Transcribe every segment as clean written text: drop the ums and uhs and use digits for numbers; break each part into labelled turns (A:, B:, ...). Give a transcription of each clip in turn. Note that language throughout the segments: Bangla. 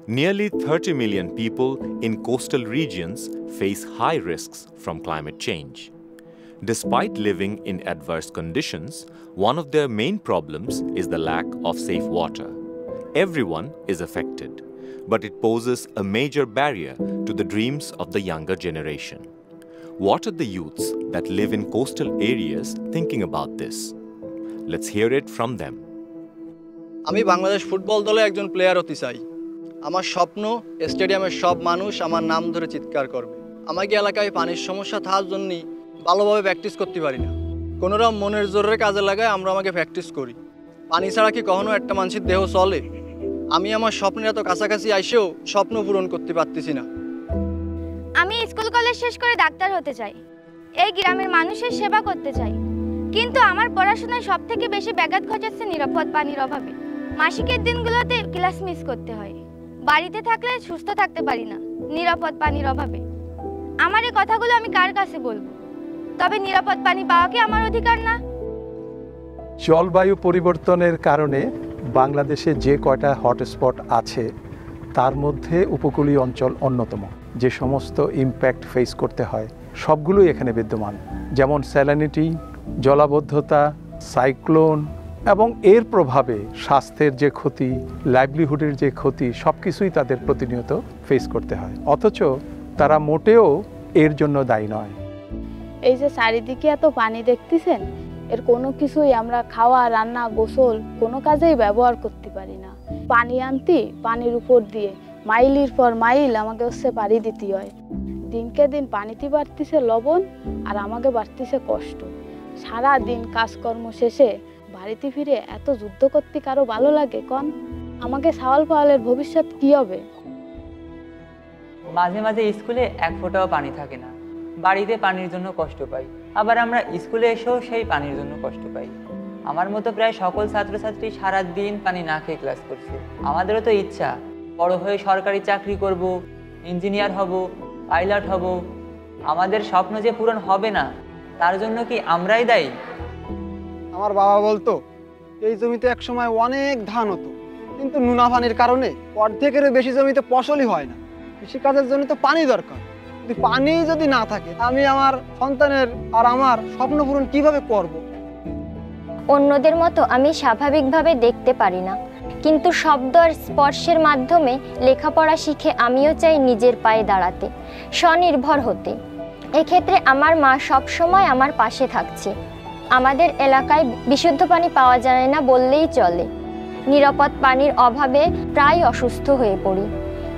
A: Nearly 30 million people in coastal regions face high risks from climate change. Despite living in adverse conditions, one of their main problems is the lack of safe water. Everyone is affected, but it poses a major barrier to the dreams of the younger generation. What are the youths that live in coastal areas thinking about this? Let's hear it from them.
B: আমি বাংলাদেশ ফুটবল দলে একজন প্লেয়ার হতে চাই। আমার স্বপ্ন স্টেডিয়ামের সব মানুষ আমার নাম ধরে চিৎকার করবে। আমাকে এলাকায় পানির সমস্যা থাকার জন্য ভালোভাবে প্র্যাকটিস করতে পারি না। কোনোরা মনের জোরে কাজে লাগায় আমরা আমাকে প্র্যাকটিস করি। পানি ছাড়া কি কখনো একটা মানুষের দেহ চলে? আমি আমার স্বপ্নের এত কাছাকাছি আইসেও স্বপ্ন পূরণ করতে পারতেছি না।
C: আমি স্কুল কলেজ শেষ করে ডাক্তার হতে চাই। এই গ্রামের মানুষের সেবা করতে চাই। কিন্তু আমার পড়াশোনায় সবথেকে বেশি ব্যাঘাত ঘটাচ্ছে নিরাপদ পানির অভাবে। মাসিকের দিনগুলোতে ক্লাস মিস করতে হয়। বাড়িতে থাকলে সুস্থ থাকতে পারি না নিরাপদ পানির অভাবে। আমার এই কথাগুলো আমি কার কাছে বলবো? তবে নিরাপদ পানি পাওয়া কি আমার অধিকার না?
D: জলবায়ু পরিবর্তনের কারণে বাংলাদেশে যে কয়টা হটস্পট আছে তার মধ্যে উপকূলীয় অঞ্চল অন্যতম। যে সমস্ত ইম্প্যাক্ট ফেস করতে হয় সবগুলোই এখানে বিদ্যমান, যেমন স্যালিনিটি, জলাবদ্ধতা, সাইক্লোন এবং এর প্রভাবে স্বাস্থ্যের যে ক্ষতি, লাইভলিহুডের যে ক্ষতি, সব কিছুই তাদের প্রতিনিয়ত ফেস করতে হয়। অথচ তারা মোটেও এর জন্য দায়ী নয়।
E: এই যে চারিদিকে এত পানি দেখতেছেন, এর কোনো কিছুই আমরা খাওয়া, রান্না, গোসল কোনো কাজেই ব্যবহার করতে পারি না। পানি আনতে পানির উপর দিয়ে মাইলের পর মাইল আমাকে পাড়ি দিতে হয়। দিনকে দিন পানিতে বাড়তিছে লবণ আর আমাকে বাড়তিছে কষ্ট। সারা দিন কাজকর্ম শেষে বাড়িতে ফিরে এত যুদ্ধ করতে কারো ভালো লাগে কন? আমাকে সাওয়াল পাওয়ালের ভবিষ্যৎ কি হবে?
F: মাঝে মাঝে স্কুলে এক ফোঁটাও পানি থাকে না, বাড়িতে পানির জন্য কষ্ট পাই। আবার আমরা স্কুলে এসেও সেই পানির জন্য কষ্ট পাই। আমার মতো প্রায় সকল ছাত্রছাত্রী সারা দিন পানি না খেয়ে ক্লাস করছে। আমাদেরও তো ইচ্ছা বড় হয়ে সরকারি চাকরি করব, ইঞ্জিনিয়ার হব, পাইলট হব। আমাদের স্বপ্ন যে পূরণ হবে না তার জন্য কি আমরাই দায়ী?
G: আমার বাবা বলতো এই জমিতে এক সময় অনেক ধান হতো, কিন্তু নোনা পানির কারণে অর্ধেকেরও বেশি জমিতে ফসলই হয় না। কৃষিকাজের জন্য তো পানি দরকার, কিন্তু পানি যদি না থাকে আমি আমার সন্তানের আর আমার স্বপ্ন পূরণ কিভাবে করব?
H: অন্যদের মতো আমি স্বাভাবিকভাবে দেখতে পারি না, কিন্তু শব্দ আর স্পর্শের মাধ্যমে লেখাপড়া শিখে আমিও চাই নিজের পায়ে দাঁড়াতে, স্বনির্ভর হতে। এক্ষেত্রে আমার মা সবসময় আমার পাশে থাকছে। আমাদের এলাকায় বিশুদ্ধ পানি পাওয়া যায় না বললেই চলে। নিরাপদ পানির অভাবে প্রায় অসুস্থ হয়ে পড়ি।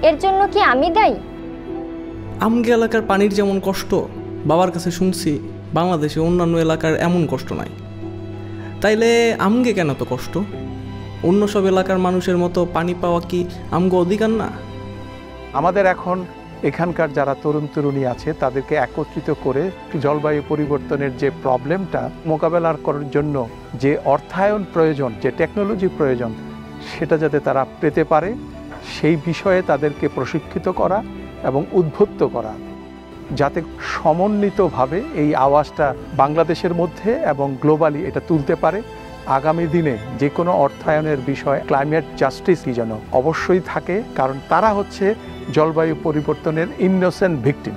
H: এর জন্য কি আমি দায়ী?
I: আমগে এলাকার পানির যেমন কষ্ট, বাবার কাছে শুনছি বাংলাদেশে অন্যান্য এলাকার এমন কষ্ট নাই। তাইলে আমগে কেন তো কষ্ট? অন্য সব এলাকার মানুষের মতো পানি পাওয়া কি আমগো অধিকার না?
D: আমাদের এখন এখানকার যারা তরুণ তরুণী আছে তাদেরকে একত্রিত করে জলবায়ু পরিবর্তনের যে প্রবলেমটা মোকাবেলা করার জন্য যে অর্থায়ন প্রয়োজন, যে টেকনোলজি প্রয়োজন, সেটা যাতে তারা পেতে পারে সেই বিষয়ে তাদেরকে প্রশিক্ষিত করা এবং উদ্বুদ্ধ করা, যাতে সমন্বিতভাবে এই আওয়াজটা বাংলাদেশের মধ্যে এবং গ্লোবালি এটা তুলতে পারে। আগামী দিনে যে কোনো অর্থায়নের বিষয় ক্লাইমেট জাস্টিসই যেন অবশ্যই থাকে, কারণ তারা হচ্ছে জলবায়ু পরিবর্তনের ইনোসেন্ট ভিকটিম।